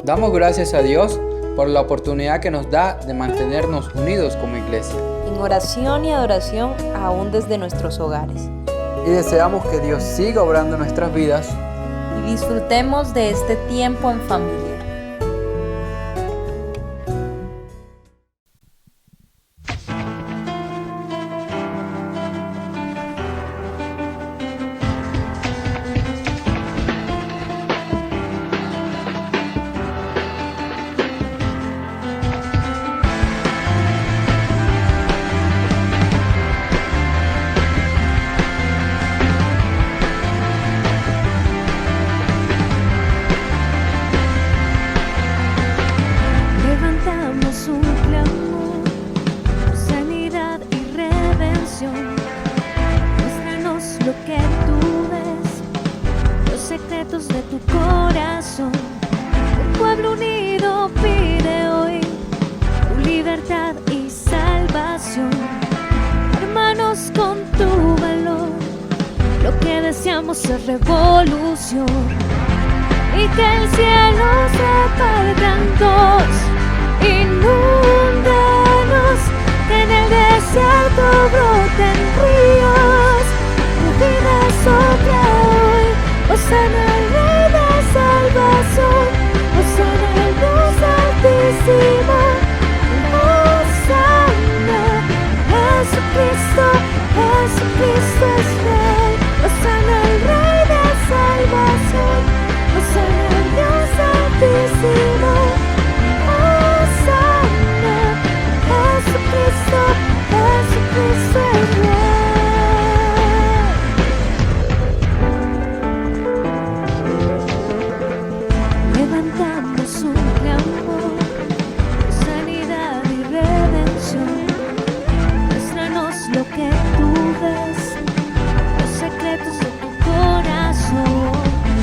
Damos gracias a Dios por la oportunidad que nos da de mantenernos unidos como iglesia. En oración y adoración aún desde nuestros hogares. Y deseamos que Dios siga obrando en nuestras vidas Y disfrutemos de este tiempo en familia. Levantamos un clamor por sanidad y redención. Muéstranos lo que tú ves, los secretos de tu corazón. Un pueblo unido pide hoy tu libertad y salvación. Hermanos, con tu valor, lo que deseamos es revolución. Y que el cielo se parta en dos. Inúndanos, que en el desierto broten ríos. Tu vida sopla hoy, Hosana al Rey de salvación, Hosana al Dios altísimo, Hosana, Jesucristo, Jesucristo es Rey, Hosana al Rey de salvación, Hosana al Dios altísimo. Jesucristo, Jesucristo es Rey. Levantamos un clamor de sanidad y redención. Muéstranos lo que tú ves, los secretos de tu corazón.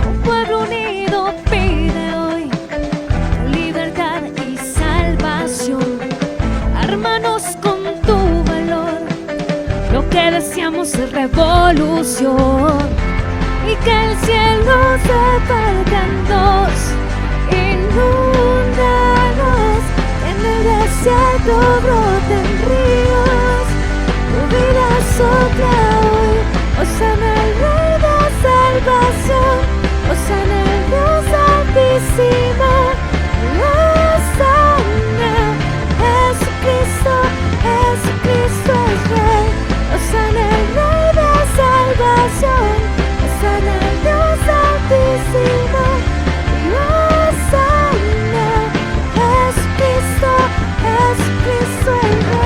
Un pueblo unido pide hoy tu libertad y salvación. Hermanos, con tu valor, lo que deseamos es revolución. Y que el cielo se parta en dos. Inúndanos, en el desierto broten ríos. Tu vida sopla hoy, Hosana al Rey de salvación, Hosana al Dios altísimo, Hosana. Jesucristo, Jesucristo es Rey, Hosana al Rey de salvación, Hosana al Dios altísimo, Hosana. Jesucristo, Jesucristo es Rey.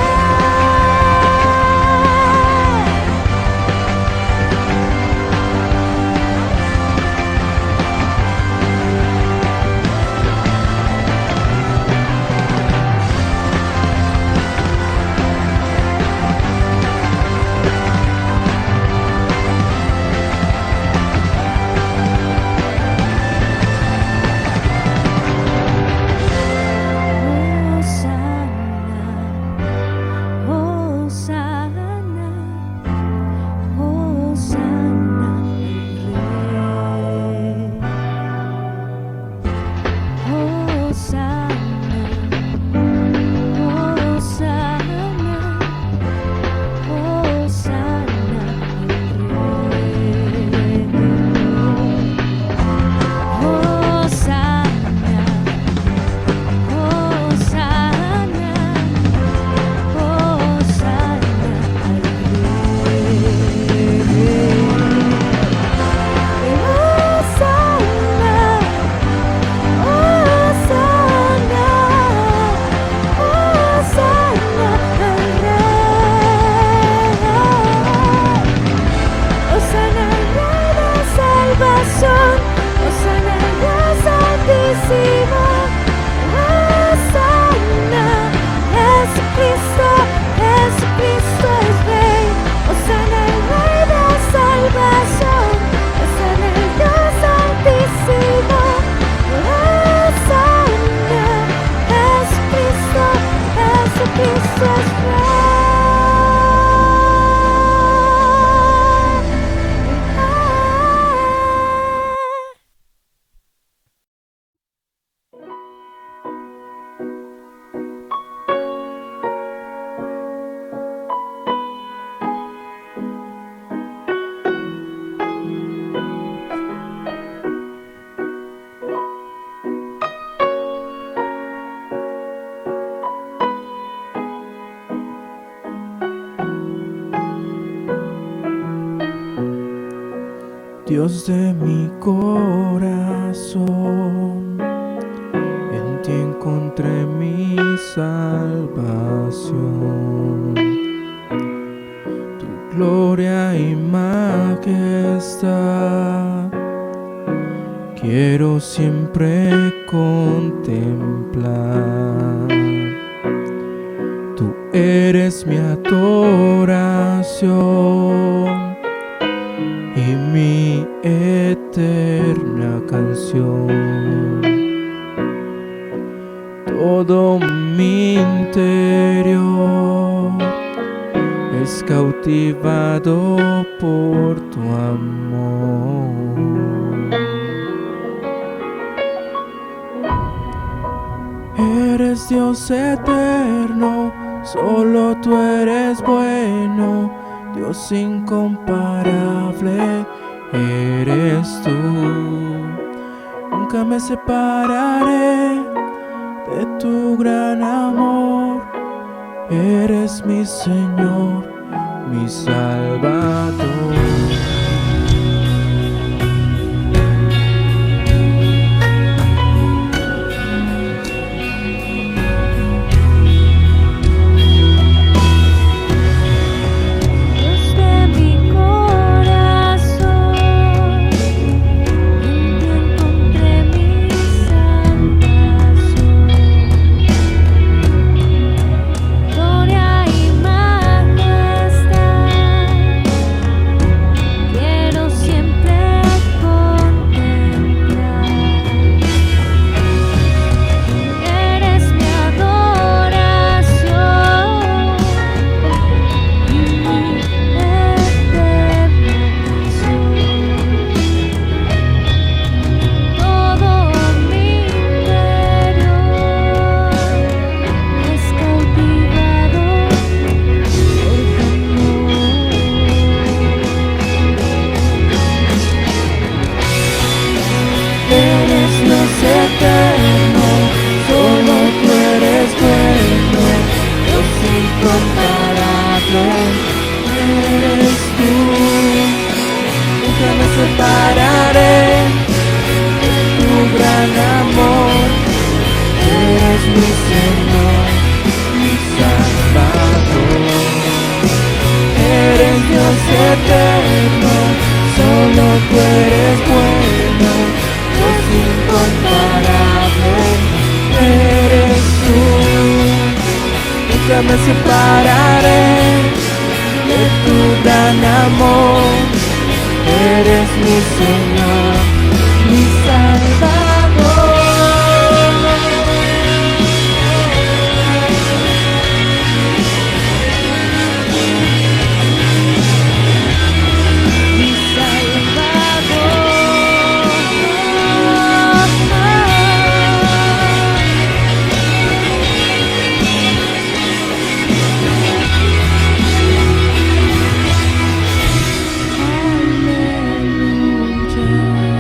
Dios de mi corazón, en ti encontré mi salvación. Tu gloria y majestad quiero siempre contemplar. Tú eres mi adoración y mi eterna canción. Todo mi interior es cautivado por tu amor. Eres Dios eterno, solo tú eres bueno, Dios incomparable eres tú. Nunca me separaré de tu gran amor, eres mi Señor, mi Salvador. Eres tú, nunca me separaré de tu gran amor. Eres mi Señor, mi Salvador. Eres Dios eterno, solo tú eres bueno, Dios incomparable. Eres tú, nunca me separaré de tu gran amor. Eres mi Señor, mi Salvador. Mi Salvador. Aleluya.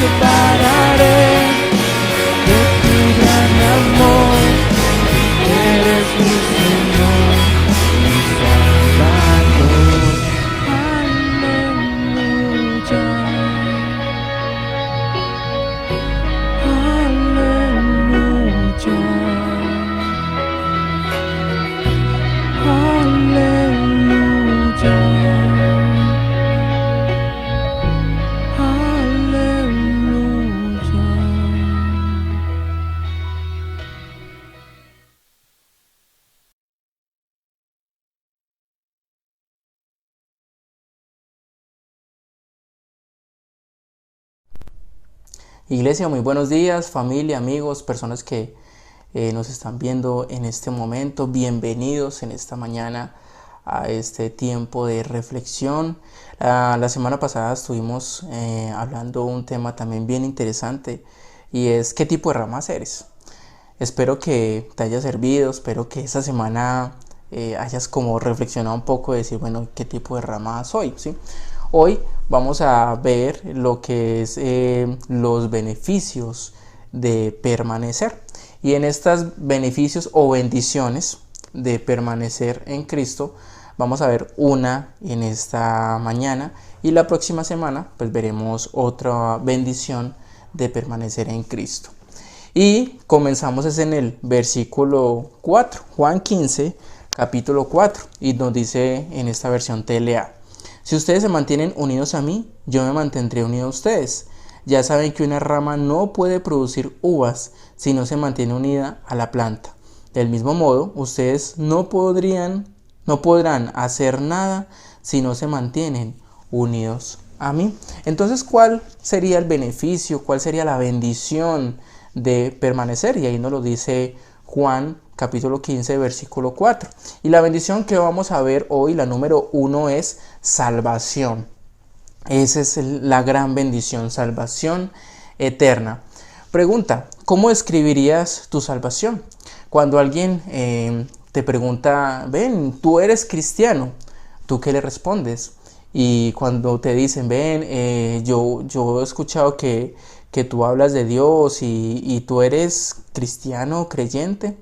separaré de tu gran amor. Eres mi Señor, mi Salvador. Aleluya. Aleluya. Aleluya. Aleluya. Iglesia, muy buenos días, familia, amigos, personas que nos están viendo en este momento. Bienvenidos en esta mañana a este tiempo de reflexión. La semana pasada estuvimos hablando un tema también bien interesante, y es ¿qué tipo de ramas eres? Espero que te haya servido, espero que esta semana hayas como reflexionado un poco, de decir, bueno, ¿qué tipo de rama soy? ¿Sí? Hoy vamos a ver lo que es los beneficios de permanecer. Y en estos beneficios o bendiciones de permanecer en Cristo, vamos a ver una en esta mañana, y la próxima semana pues veremos otra bendición de permanecer en Cristo. Y comenzamos es en el versículo 4, Juan 15, capítulo 4, y nos dice en esta versión TLA: si ustedes se mantienen unidos a mí, yo me mantendré unido a ustedes. Ya saben que una rama no puede producir uvas si no se mantiene unida a la planta. Del mismo modo, ustedes no podrán hacer nada si no se mantienen unidos a mí. Entonces, ¿cuál sería el beneficio? ¿Cuál sería la bendición de permanecer? Y ahí nos lo dice Juan capítulo 15, versículo 4. Y la bendición que vamos a ver hoy, la número 1, es salvación. Esa es la gran bendición, salvación eterna. Pregunta: ¿cómo describirías tu salvación? Cuando alguien te pregunta, ven, tú eres cristiano, ¿tú qué le respondes? Y cuando te dicen, ven, yo he escuchado que tú hablas de Dios y tú eres cristiano, creyente,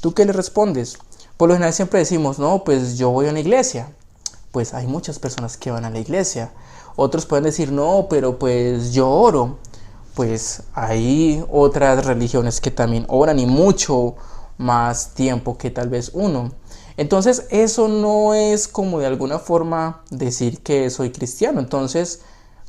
¿tú qué le respondes? Por lo general siempre decimos, no, pues yo voy a una iglesia. Pues hay muchas personas que van a la iglesia. Otros pueden decir, no, pero pues yo oro. Pues hay otras religiones que también oran, y mucho más tiempo que tal vez uno. Entonces eso no es como de alguna forma decir que soy cristiano. Entonces,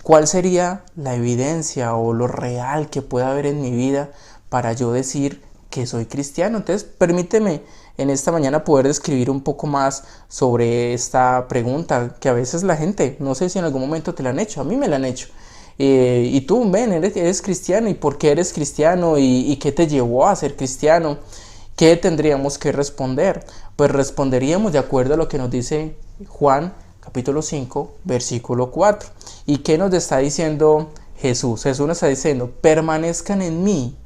¿cuál sería la evidencia o lo real que pueda haber en mi vida para yo decir que soy cristiano? Entonces, permíteme en esta mañana poder describir un poco más sobre esta pregunta que a veces la gente, no sé si en algún momento te la han hecho, a mí me la han hecho. Y tú, ven, eres cristiano, ¿y por qué eres cristiano? ¿Y qué te llevó a ser cristiano? ¿Qué tendríamos que responder? Pues responderíamos de acuerdo a lo que nos dice Juan capítulo 5, versículo 4. ¿Y qué nos está diciendo Jesús? Jesús nos está diciendo, permanezcan en mí,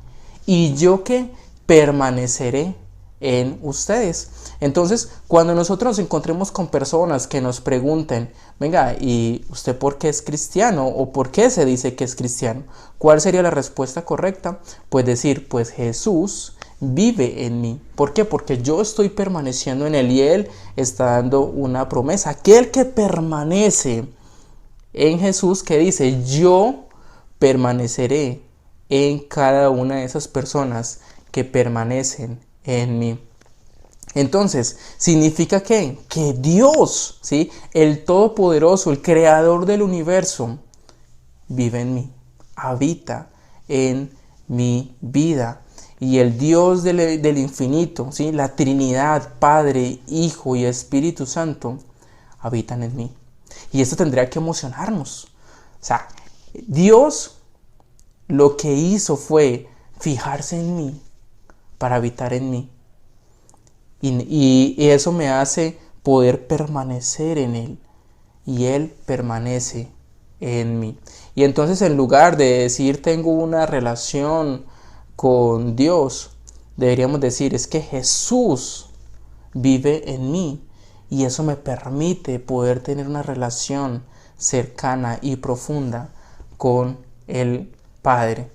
y yo que permaneceré en ustedes. Entonces, cuando nosotros nos encontremos con personas que nos pregunten, venga, ¿y usted por qué es cristiano? ¿O por qué se dice que es cristiano? ¿Cuál sería la respuesta correcta? Pues decir, pues Jesús vive en mí. ¿Por qué? Porque yo estoy permaneciendo en Él, y Él está dando una promesa. Aquel que permanece en Jesús, que dice, yo permaneceré en cada una de esas personas que permanecen en mí. Entonces, significa que Dios, ¿sí?, el Todopoderoso, el Creador del universo, vive en mí, habita en mi vida. Y el Dios del infinito, ¿sí?, la Trinidad, Padre, Hijo y Espíritu Santo, habitan en mí. Y esto tendría que emocionarnos. O sea, Dios lo que hizo fue fijarse en mí para habitar en mí. Y eso me hace poder permanecer en Él. Y Él permanece en mí. Y entonces, en lugar de decir tengo una relación con Dios, deberíamos decir es que Jesús vive en mí. Y eso me permite poder tener una relación cercana y profunda con el Padre.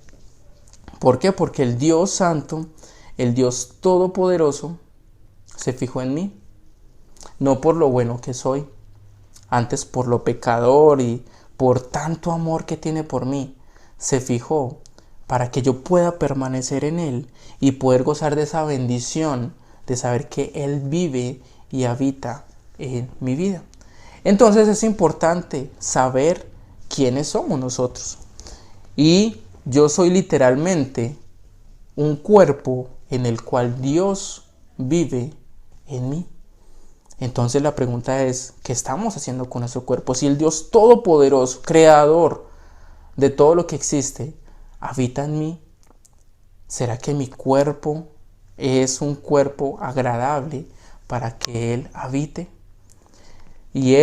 ¿Por qué? Porque el Dios Santo, el Dios Todopoderoso, se fijó en mí. No por lo bueno que soy, antes por lo pecador y por tanto amor que tiene por mí. Se fijó para que yo pueda permanecer en Él y poder gozar de esa bendición de saber que Él vive y habita en mi vida. Entonces es importante saber quiénes somos nosotros. Y yo soy literalmente un cuerpo en el cual Dios vive en mí. Entonces la pregunta es, ¿qué estamos haciendo con nuestro cuerpo? Si el Dios Todopoderoso, Creador de todo lo que existe, habita en mí, ¿será que mi cuerpo es un cuerpo agradable para que Él habite? Y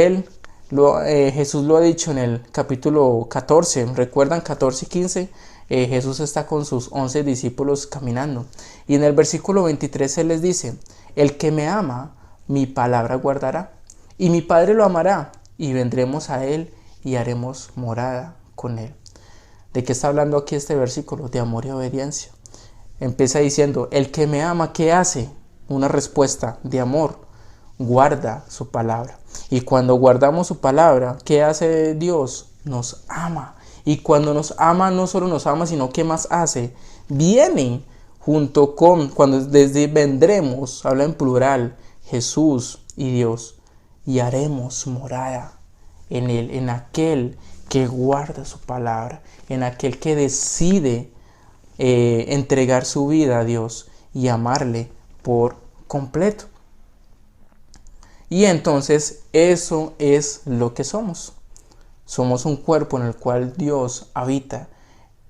Jesús lo ha dicho en el capítulo 14, ¿recuerdan? 14 y 15, Jesús está con sus 11 discípulos caminando. Y en el versículo 23 Él les dice, el que me ama, mi palabra guardará, y mi Padre lo amará, y vendremos a Él y haremos morada con Él. ¿De qué está hablando aquí este versículo? De amor y obediencia. Empieza diciendo, el que me ama, ¿qué hace? Una respuesta de amor, guarda su palabra. Y cuando guardamos su palabra, ¿qué hace Dios? Nos ama. Y cuando nos ama, no solo nos ama, sino ¿qué más hace? Viene junto con, cuando desde vendremos, habla en plural, Jesús y Dios, y haremos morada en Él, en aquel que guarda su palabra, en aquel que decide entregar su vida a Dios y amarle por completo. Y entonces eso es lo que somos. Somos un cuerpo en el cual Dios habita,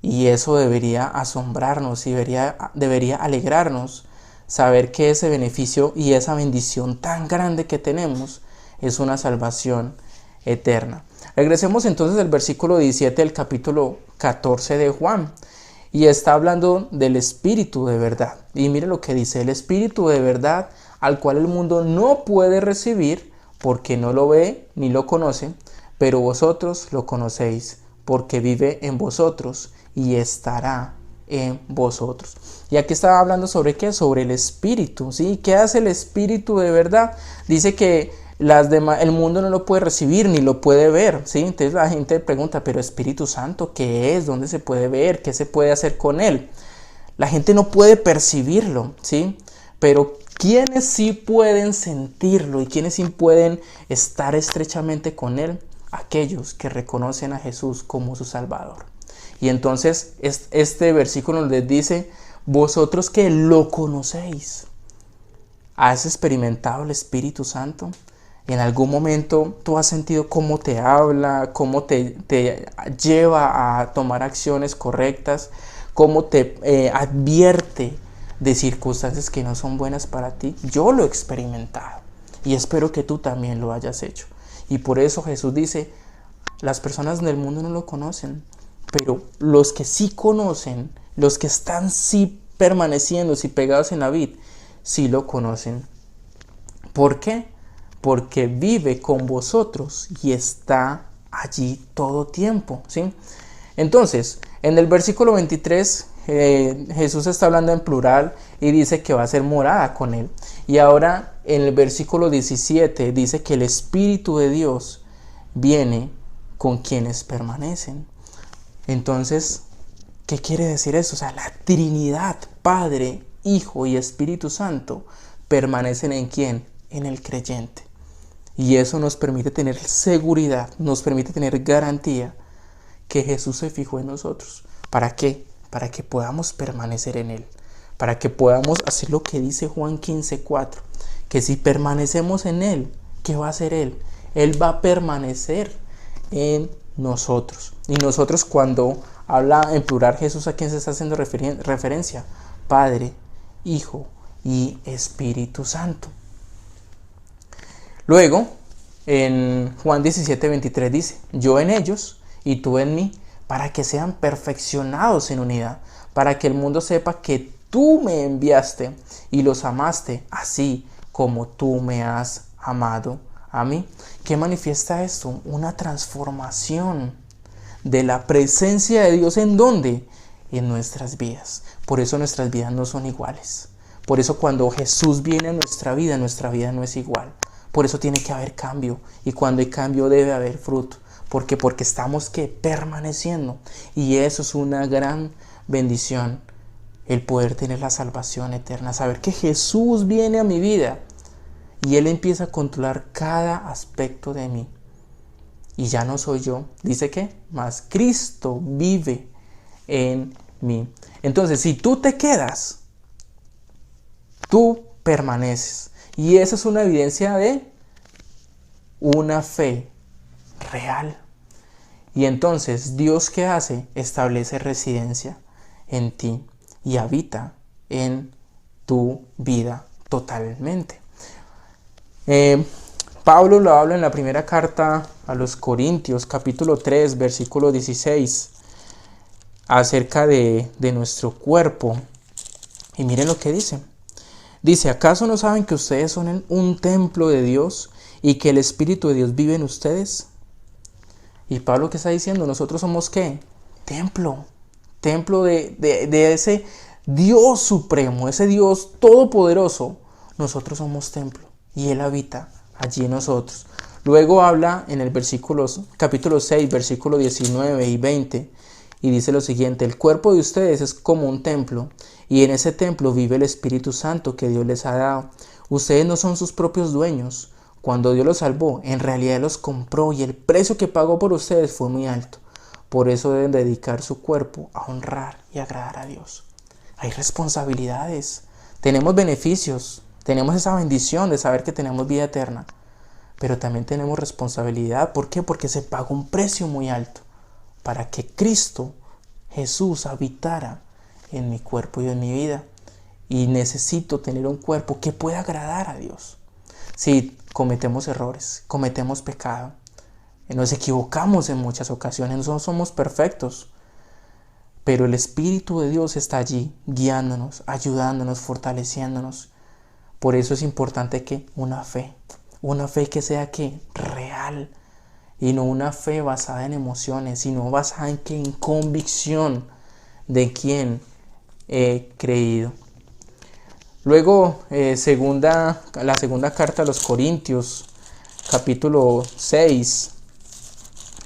y eso debería asombrarnos y debería alegrarnos saber que ese beneficio y esa bendición tan grande que tenemos es una salvación eterna. Regresemos entonces al versículo 17 del capítulo 14 de Juan, y está hablando del Espíritu de verdad. Y mire lo que dice, el Espíritu de verdad, al cual el mundo no puede recibir porque no lo ve ni lo conoce, pero vosotros lo conocéis porque vive en vosotros y estará en vosotros. Y aquí estaba hablando sobre qué, sobre el Espíritu, ¿sí? ¿Qué hace el Espíritu de verdad? Dice que el mundo no lo puede recibir ni lo puede ver, ¿sí? Entonces la gente pregunta, pero Espíritu Santo, ¿qué es? ¿Dónde se puede ver? ¿Qué se puede hacer con él? La gente no puede percibirlo, ¿sí? Pero ¿quiénes sí pueden sentirlo y quiénes sí pueden estar estrechamente con él? Aquellos que reconocen a Jesús como su Salvador. Y entonces este versículo les dice, vosotros que lo conocéis, ¿has experimentado el Espíritu Santo? ¿En algún momento tú has sentido cómo te habla, cómo te lleva a tomar acciones correctas, cómo te advierte de circunstancias que no son buenas para ti? Yo lo he experimentado y espero que tú también lo hayas hecho. Y por eso Jesús dice, las personas del mundo no lo conocen, pero los que sí conocen, los que están sí permaneciendo, sí pegados en la vid, sí lo conocen. ¿Por qué? Porque vive con vosotros y está allí todo tiempo, ¿sí? Entonces, en el versículo 23, Jesús está hablando en plural y dice que va a ser morada con él. Y ahora en el versículo 17 dice que el Espíritu de Dios viene con quienes permanecen. Entonces, ¿qué quiere decir eso? O sea, la Trinidad, Padre, Hijo y Espíritu Santo, permanecen ¿en quién? En el creyente. Y eso nos permite tener seguridad, nos permite tener garantía que Jesús se fijó en nosotros. ¿Para qué? Para que podamos permanecer en Él. Para que podamos hacer lo que dice Juan 15:4. Que si permanecemos en Él, ¿qué va a hacer Él? Él va a permanecer en nosotros. Y nosotros, cuando habla en plural Jesús, ¿a quién se está haciendo referencia? Padre, Hijo y Espíritu Santo. Luego, en Juan 17:23 dice, yo en ellos y tú en mí, para que sean perfeccionados en unidad, para que el mundo sepa que tú me enviaste y los amaste así como tú me has amado a mí. ¿Qué manifiesta esto? Una transformación de la presencia de Dios. ¿En dónde? En nuestras vidas. Por eso nuestras vidas no son iguales. Por eso cuando Jesús viene a nuestra vida no es igual. Por eso tiene que haber cambio. Y cuando hay cambio debe haber fruto. ¿Por qué? Porque estamos permaneciendo. Y eso es una gran bendición. El poder tener la salvación eterna. Saber que Jesús viene a mi vida. Y Él empieza a controlar cada aspecto de mí. Y ya no soy yo. Dice que más Cristo vive en mí. Entonces, si tú te quedas, tú permaneces. Y esa es una evidencia de una fe real. Y entonces, ¿Dios qué hace? Establece residencia en ti y habita en tu vida totalmente. Pablo lo habla en la primera carta a los Corintios, capítulo 3, versículo 16, acerca de nuestro cuerpo. Y miren lo que dice. Dice, ¿acaso no saben que ustedes son un templo de Dios y que el Espíritu de Dios vive en ustedes? Y Pablo, ¿qué está diciendo? Nosotros somos ¿qué? Templo de ese Dios supremo, ese Dios todopoderoso. Nosotros somos templo y Él habita allí en nosotros. Luego habla en el capítulo 6, versículo 19 y 20, y dice lo siguiente: el cuerpo de ustedes es como un templo, y en ese templo vive el Espíritu Santo que Dios les ha dado. Ustedes no son sus propios dueños. Cuando Dios los salvó, en realidad los compró, y el precio que pagó por ustedes fue muy alto. Por eso deben dedicar su cuerpo a honrar y agradar a Dios. Hay responsabilidades, tenemos beneficios, tenemos esa bendición de saber que tenemos vida eterna, pero también tenemos responsabilidad. ¿Por qué? Porque se pagó un precio muy alto para que Cristo, Jesús, habitara en mi cuerpo y en mi vida. Y necesito tener un cuerpo que pueda agradar a Dios. Si cometemos errores, cometemos pecado, nos equivocamos en muchas ocasiones, no somos perfectos, pero el Espíritu de Dios está allí guiándonos, ayudándonos, fortaleciéndonos. Por eso es importante que una fe que sea real, y no una fe basada en emociones, sino basada en convicción de quién he creído. Luego, la segunda carta a los Corintios, capítulo 6,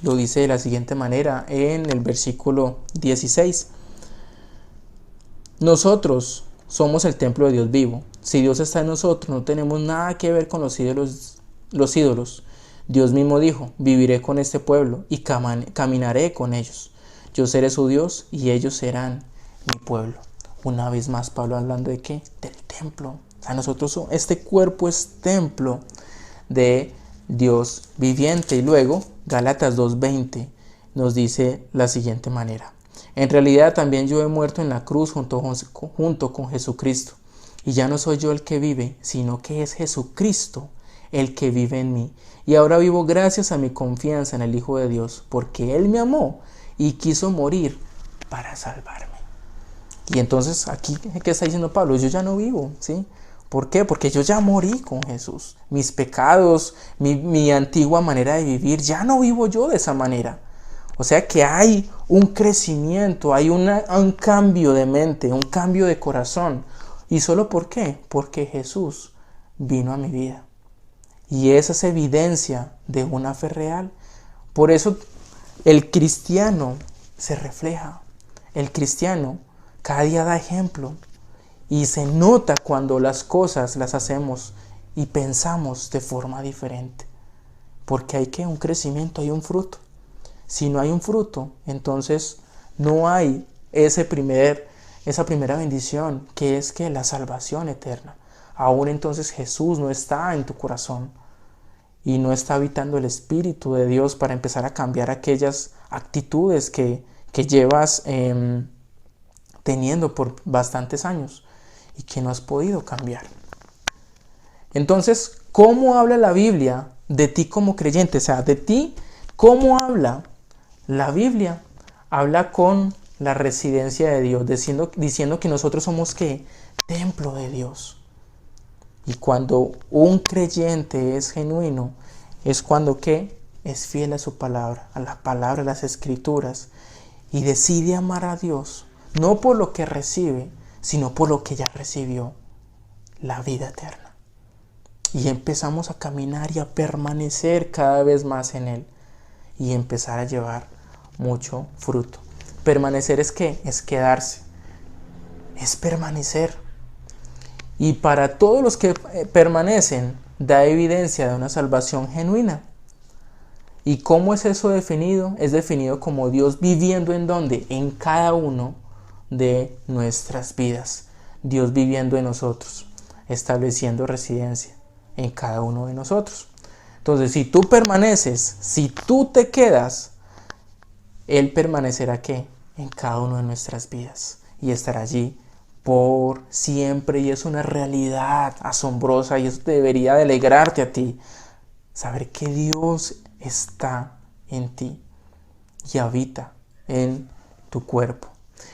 lo dice de la siguiente manera en el versículo 16. Nosotros somos el templo de Dios vivo. Si Dios está en nosotros, no tenemos nada que ver con los ídolos. Dios mismo dijo: viviré con este pueblo y caminaré con ellos. Yo seré su Dios y ellos serán mi pueblo. Una vez más Pablo hablando de ¿qué? Del templo. O sea, este cuerpo es templo de Dios viviente. Y luego Gálatas 2:20 nos dice la siguiente manera: en realidad también yo he muerto en la cruz junto con Jesucristo. Y ya no soy yo el que vive, sino que es Jesucristo el que vive en mí. Y ahora vivo gracias a mi confianza en el Hijo de Dios, porque Él me amó y quiso morir para salvarme. Y entonces aquí, ¿qué está diciendo Pablo? Yo ya no vivo, ¿sí? ¿Por qué? Porque yo ya morí con Jesús. Mis pecados, mi antigua manera de vivir, ya no vivo yo de esa manera. O sea que hay un crecimiento, hay un cambio de mente, un cambio de corazón. ¿Y solo por qué? Porque Jesús vino a mi vida. Y esa es evidencia de una fe real. Por eso el cristiano se refleja. El cristiano cada día da ejemplo. Y se nota cuando las cosas las hacemos y pensamos de forma diferente. Porque hay un crecimiento, hay un fruto. Si no hay un fruto, entonces no hay esa primera bendición, que es la salvación eterna. Aún entonces Jesús no está en tu corazón y no está habitando el Espíritu de Dios para empezar a cambiar aquellas actitudes que llevas teniendo por bastantes años y que no has podido cambiar. Entonces, ¿cómo habla la Biblia de ti como creyente? O sea, de ti, ¿cómo habla? La Biblia habla con la residencia de Dios, diciendo que nosotros somos ¿qué? Templo de Dios. Y cuando un creyente es genuino, es cuando ¿qué? es fiel a su palabra, a la palabra de las Escrituras, y decide amar a Dios, no por lo que recibe, sino por lo que ya recibió, la vida eterna. Y empezamos a caminar y a permanecer cada vez más en Él y empezar a llevar mucho fruto. Permanecer es ¿qué? Es quedarse, es permanecer. Y para todos los que permanecen, da evidencia de una salvación genuina. ¿Y cómo es eso definido? Es definido como Dios viviendo ¿en dónde? En cada uno de nuestras vidas. Dios viviendo en nosotros, estableciendo residencia en cada uno de nosotros. Entonces, si tú permaneces, si tú te quedas, Él permanecerá ¿qué? En cada uno de nuestras vidas y estará allí por siempre. Y es una realidad asombrosa, y eso debería de alegrarte a ti, saber que Dios está en ti y habita en tu cuerpo.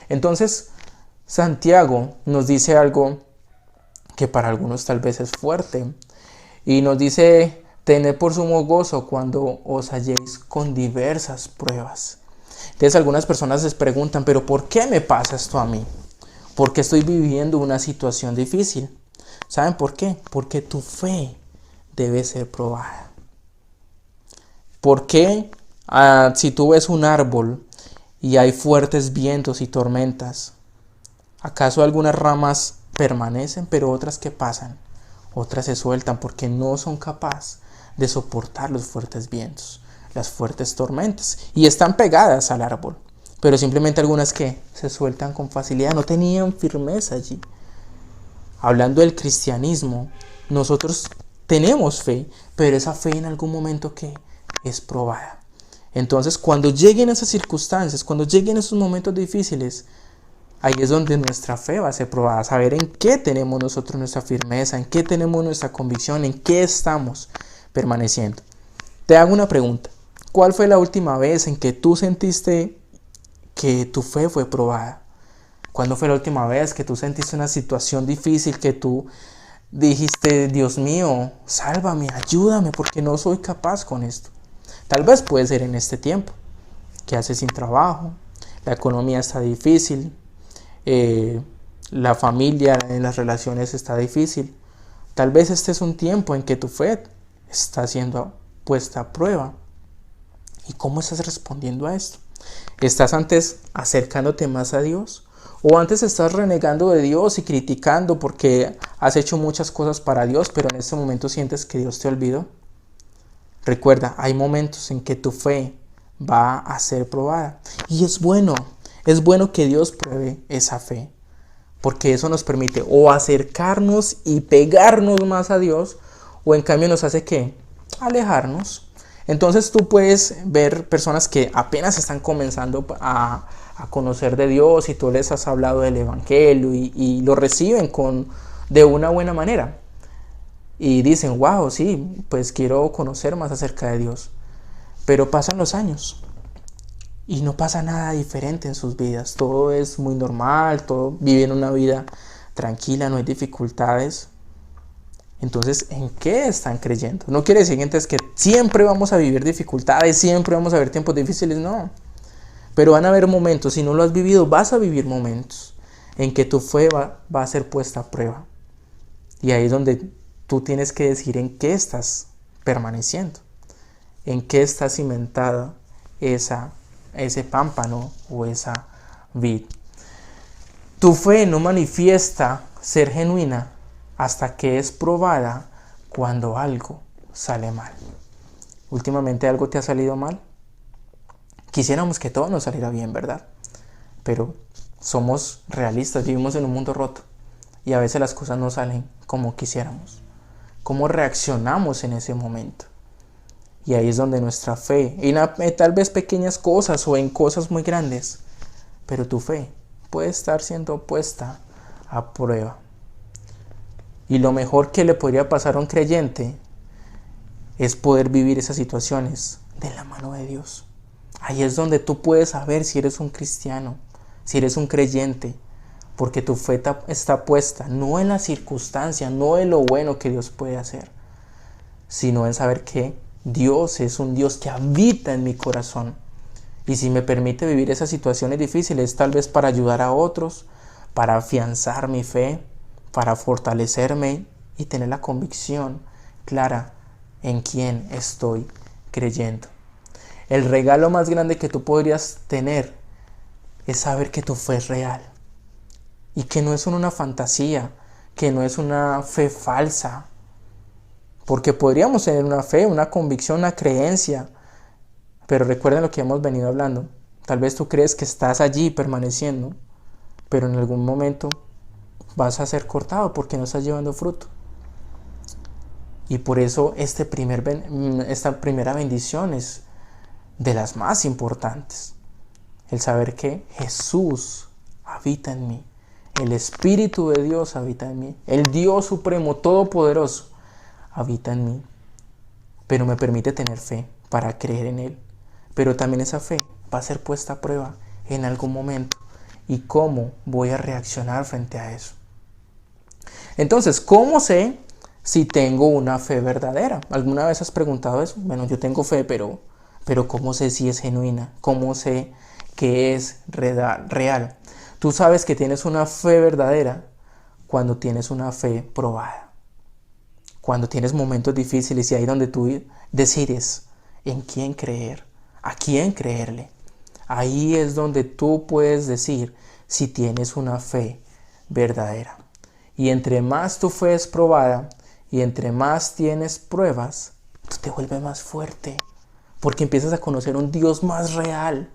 Entonces, Santiago nos dice algo que para algunos tal vez es fuerte, y nos dice: tened por sumo gozo cuando os halléis con diversas pruebas. Entonces algunas personas les preguntan: ¿pero por qué me pasa esto a mí? ¿Por qué estoy viviendo una situación difícil? ¿Saben por qué? Porque tu fe debe ser probada. ¿Por qué si tú ves un árbol y hay fuertes vientos y tormentas, acaso algunas ramas permanecen, pero otras ¿qué pasan? Otras se sueltan porque no son capaces de soportar los fuertes vientos, las fuertes tormentas, y están pegadas al árbol, pero simplemente algunas que se sueltan con facilidad, no tenían firmeza allí. Hablando del cristianismo, nosotros tenemos fe, pero esa fe en algún momento que es probada. Entonces, cuando lleguen esas circunstancias, cuando lleguen esos momentos difíciles, ahí es donde nuestra fe va a ser probada, saber en qué tenemos nosotros nuestra firmeza, en qué tenemos nuestra convicción, en qué estamos permaneciendo. Te hago una pregunta: ¿cuál fue la última vez en que tú sentiste que tu fe fue probada? ¿Cuándo fue la última vez que tú sentiste una situación difícil que tú dijiste: Dios mío, sálvame, ayúdame, porque no soy capaz con esto? Tal vez puede ser en este tiempo, que haces sin trabajo, la economía está difícil, la familia, en las relaciones está difícil. Tal vez este es un tiempo en que tu fe está siendo puesta a prueba. ¿Y cómo estás respondiendo a esto? ¿Estás antes acercándote más a Dios? ¿O antes estás renegando de Dios y criticando porque has hecho muchas cosas para Dios, pero en este momento sientes que Dios te olvidó? Recuerda, hay momentos en que tu fe va a ser probada. Y es bueno que Dios pruebe esa fe, porque eso nos permite o acercarnos y pegarnos más a Dios, o en cambio nos hace ¿qué? Alejarnos. Entonces tú puedes ver personas que apenas están comenzando a conocer de Dios, y tú les has hablado del evangelio y lo reciben de una buena manera. Y dicen: wow, sí, pues quiero conocer más acerca de Dios. Pero pasan los años y no pasa nada diferente en sus vidas. Todo es muy normal, todo viven una vida tranquila, no hay dificultades. Entonces, ¿en qué están creyendo? No quiere decir entonces que siempre vamos a vivir dificultades, siempre vamos a ver tiempos difíciles, no. Pero van a haber momentos, si no lo has vivido, vas a vivir momentos en que tu fe va a ser puesta a prueba. Y ahí es donde tú tienes que decir en qué estás permaneciendo, en qué está cimentada ese pámpano o esa vid. Tu fe no manifiesta ser genuina hasta que es probada cuando algo sale mal. ¿Últimamente algo te ha salido mal? Quisiéramos que todo nos saliera bien, ¿verdad? Pero somos realistas, vivimos en un mundo roto y a veces las cosas no salen como quisiéramos. ¿Cómo reaccionamos en ese momento? Y ahí es donde nuestra fe, en tal vez pequeñas cosas o en cosas muy grandes, pero tu fe puede estar siendo puesta a prueba. Y lo mejor que le podría pasar a un creyente es poder vivir esas situaciones de la mano de Dios. Ahí es donde tú puedes saber si eres un cristiano, si eres un creyente, porque tu fe está puesta no en la circunstancia, no en lo bueno que Dios puede hacer, sino en saber que Dios es un Dios que habita en mi corazón. Y si me permite vivir esas situaciones difíciles, tal vez para ayudar a otros, para afianzar mi fe, para fortalecerme y tener la convicción clara en quién estoy creyendo. El regalo más grande que tú podrías tener es saber que tu fe es real y que no es una fantasía, que no es una fe falsa. Porque podríamos tener una fe, una convicción, una creencia, pero recuerden lo que hemos venido hablando. Tal vez tú crees que estás allí permaneciendo, pero en algún momento vas a ser cortado porque no estás llevando fruto. Y por eso esta primera bendición es de las más importantes. El saber que Jesús habita en mí. El Espíritu de Dios habita en mí. El Dios Supremo, Todopoderoso, habita en mí. Pero me permite tener fe para creer en Él. Pero también esa fe va a ser puesta a prueba en algún momento. ¿Y cómo voy a reaccionar frente a eso? Entonces, ¿cómo sé si tengo una fe verdadera? ¿Alguna vez has preguntado eso? Bueno, yo tengo fe, pero ¿cómo sé si es genuina? ¿Cómo sé que es real? Tú sabes que tienes una fe verdadera cuando tienes una fe probada. Cuando tienes momentos difíciles y ahí donde tú decides en quién creer, a quién creerle. Ahí es donde tú puedes decir si tienes una fe verdadera. Y entre más tu fe es probada y entre más tienes pruebas, tú te vuelves más fuerte. Porque empiezas a conocer un Dios más real.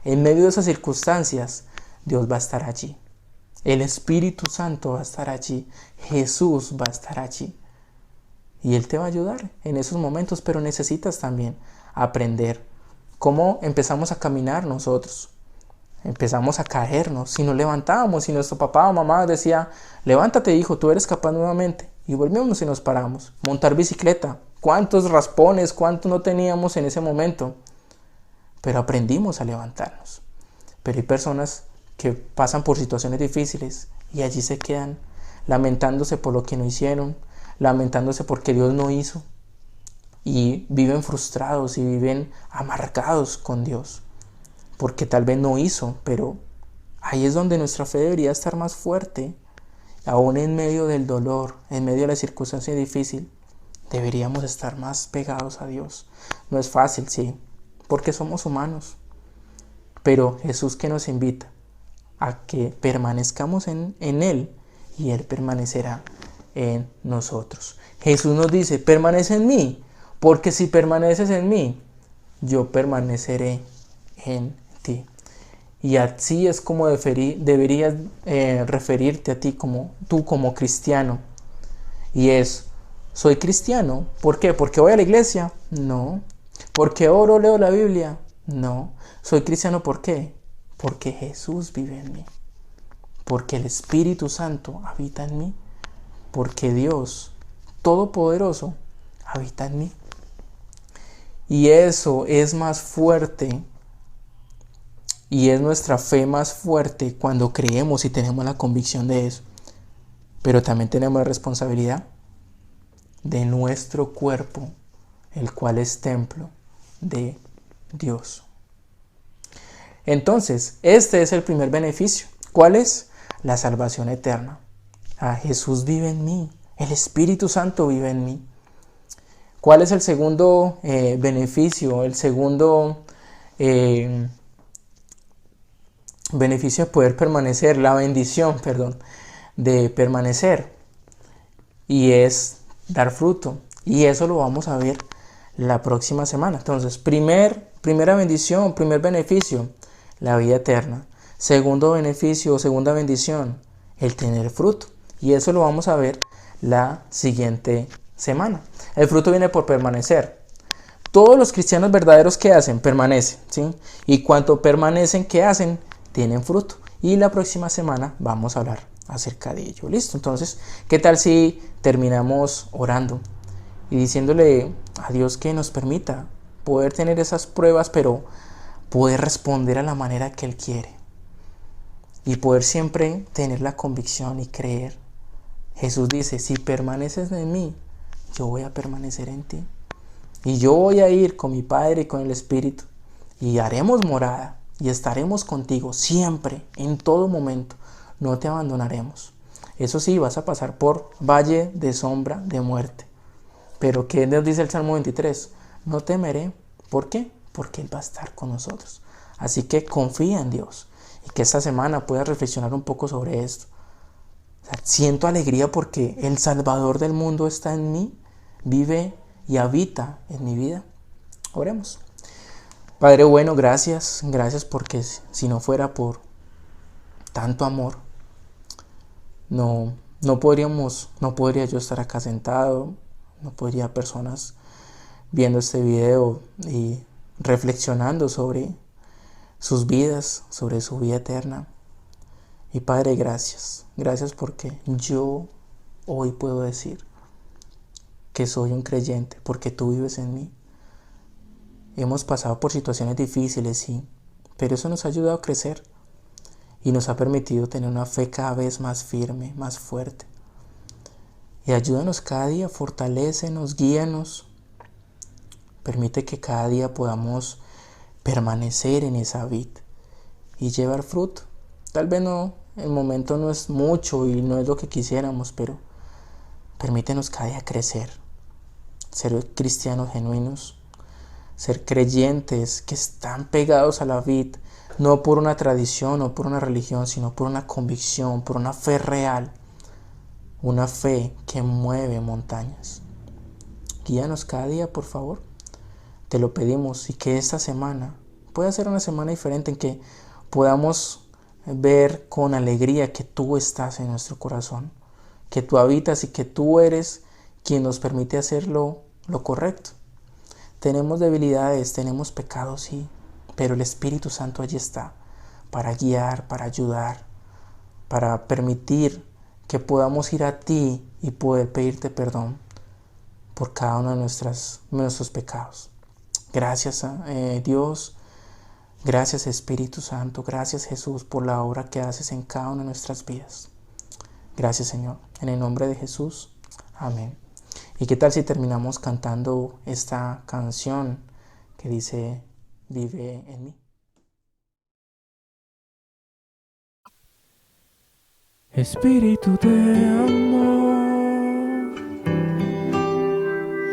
En medio de esas circunstancias, Dios va a estar allí. El Espíritu Santo va a estar allí. Jesús va a estar allí. Y Él te va a ayudar en esos momentos, pero necesitas también aprender cómo empezamos a caminar nosotros. Empezamos a caernos, si nos levantábamos, si nuestro papá o mamá decía, levántate hijo, tú eres capaz nuevamente. Y volvemos y nos paramos. Montar bicicleta. ¿Cuántos raspones, cuántos no teníamos en ese momento? Pero aprendimos a levantarnos. Pero hay personas que pasan por situaciones difíciles y allí se quedan lamentándose por lo que no hicieron, lamentándose porque Dios no hizo. Y viven frustrados y viven amargados con Dios. Porque tal vez no hizo, pero ahí es donde nuestra fe debería estar más fuerte. Aún en medio del dolor, en medio de la circunstancia difícil, deberíamos estar más pegados a Dios. No es fácil, sí, porque somos humanos. Pero Jesús que nos invita a que permanezcamos en Él y Él permanecerá en nosotros. Jesús nos dice, permanece en mí, porque si permaneces en mí, yo permaneceré en ti. Y así es como deberías referirte a ti como cristiano. Y es, ¿soy cristiano? ¿Por qué? ¿Porque voy a la iglesia? No. ¿Porque oro, leo la Biblia? No. ¿Soy cristiano por qué? Porque Jesús vive en mí. Porque el Espíritu Santo habita en mí. Porque Dios Todopoderoso habita en mí. Y eso es más fuerte. Y es nuestra fe más fuerte cuando creemos y tenemos la convicción de eso. Pero también tenemos la responsabilidad de nuestro cuerpo, el cual es templo de Dios. Entonces, este es el primer beneficio. ¿Cuál es? La salvación eterna. Jesús vive en mí. El Espíritu Santo vive en mí. ¿Cuál es el segundo beneficio? El segundo beneficio de poder permanecer, la bendición, de permanecer. Y es dar fruto. Y eso lo vamos a ver la próxima semana. Entonces, primera bendición, primer beneficio, la vida eterna. Segundo beneficio, segunda bendición, el tener fruto. Y eso lo vamos a ver la siguiente semana. El fruto viene por permanecer. Todos los cristianos verdaderos, ¿qué hacen? Permanecen, ¿sí? Y cuanto permanecen, ¿qué hacen? Tienen fruto. Y la próxima semana vamos a hablar acerca de ello. ¿Listo? Entonces, ¿qué tal si terminamos orando y diciéndole a Dios que nos permita poder tener esas pruebas, pero poder responder a la manera que Él quiere? Y poder siempre tener la convicción y creer. Jesús dice, si permaneces en mí, yo voy a permanecer en ti. Y yo voy a ir con mi Padre y con el Espíritu y haremos morada y estaremos contigo siempre, en todo momento. No te abandonaremos. Eso sí, vas a pasar por valle de sombra de muerte. Pero ¿qué nos dice el Salmo 23? No temeré. ¿Por qué? Porque Él va a estar con nosotros. Así que confía en Dios y que esta semana puedas reflexionar un poco sobre esto. O sea, siento alegría porque el Salvador del mundo está en mí, vive y habita en mi vida. Oremos. Padre bueno, gracias porque si no fuera por tanto amor, no podría yo estar acá sentado, no podría personas viendo este video y reflexionando sobre sus vidas, sobre su vida eterna. Y Padre, gracias porque yo hoy puedo decir que soy un creyente, porque tú vives en mí. Hemos pasado por situaciones difíciles, sí, pero eso nos ha ayudado a crecer y nos ha permitido tener una fe cada vez más firme, más fuerte. Y ayúdanos cada día, fortalécenos, guíanos. Permite que cada día podamos permanecer en esa vid y llevar fruto. Tal vez el momento no es mucho y no es lo que quisiéramos, pero permítenos cada día crecer, ser cristianos genuinos, ser creyentes que están pegados a la vid, no por una tradición o por una religión, sino por una convicción, por una fe real, una fe que mueve montañas. Guíanos cada día, por favor. Te lo pedimos, y que esta semana pueda ser una semana diferente en que podamos ver con alegría que tú estás en nuestro corazón, que tú habitas y que tú eres quien nos permite hacer lo correcto. Tenemos debilidades, tenemos pecados, sí, pero el Espíritu Santo allí está para guiar, para ayudar, para permitir que podamos ir a ti y poder pedirte perdón por cada uno de nuestros pecados. Gracias Dios, gracias Espíritu Santo, gracias Jesús por la obra que haces en cada una de nuestras vidas. Gracias Señor, en el nombre de Jesús, amén. ¿Y qué tal si terminamos cantando esta canción que dice, vive en mí? Espíritu de amor,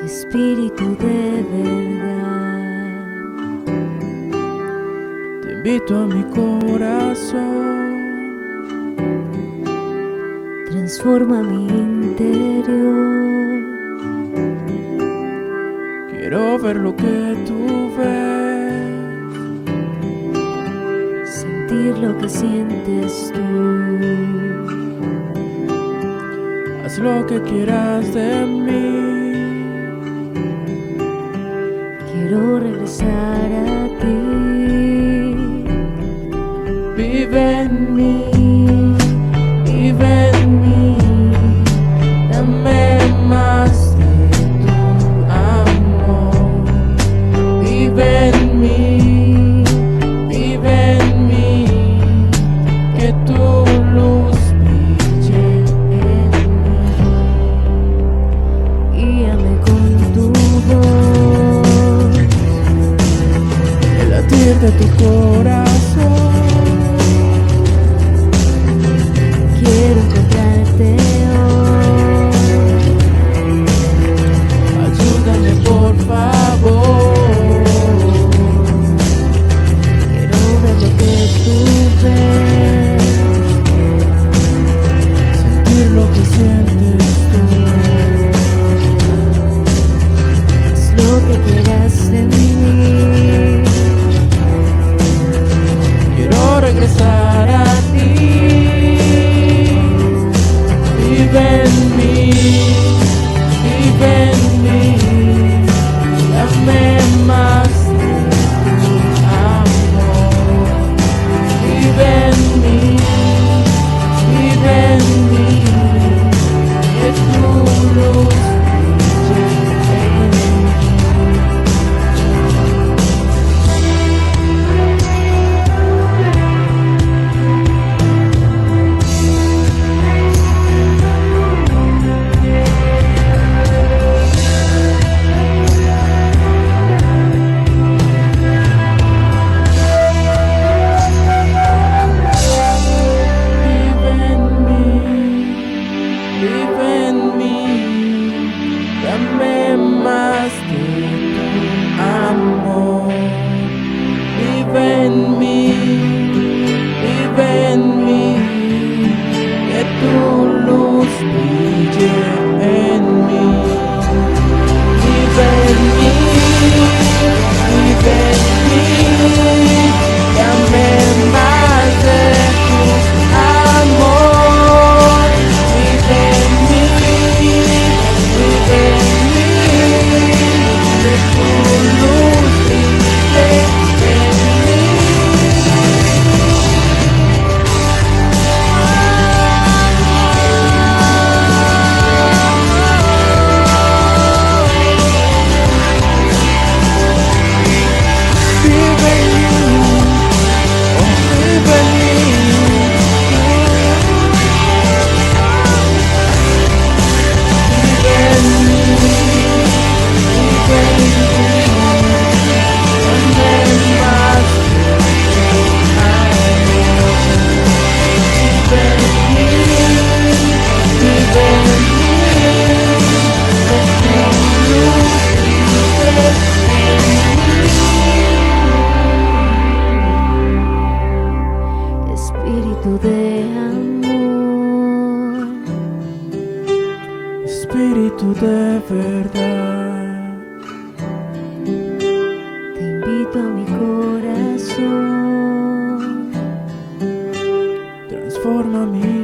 Espíritu de verdad, te invito a mi corazón, transforma mi interior. quiero ver lo que tú ves, Sentir lo que sientes tú. haz lo que quieras de mí, Quiero regresar a ti. vive en mí, vive en mí, dame más de tu amor, vive en mí, vive en mí, que tu luz brille en mí, Guíame con tu voz. el latir de tu corazón. Quiero encontrarte hoy. Ayúdame por favor, Quiero ver lo que tú ves. sentir lo que sientes tú, Haz lo que quieras de mí. quiero regresar a ti, brille en mí. Vive en mí, dame más de tu amor. Vive en mí, de tu luz brille en mí. Espíritu de amor, Espíritu de verdad, te invito a mi corazón. transforma mi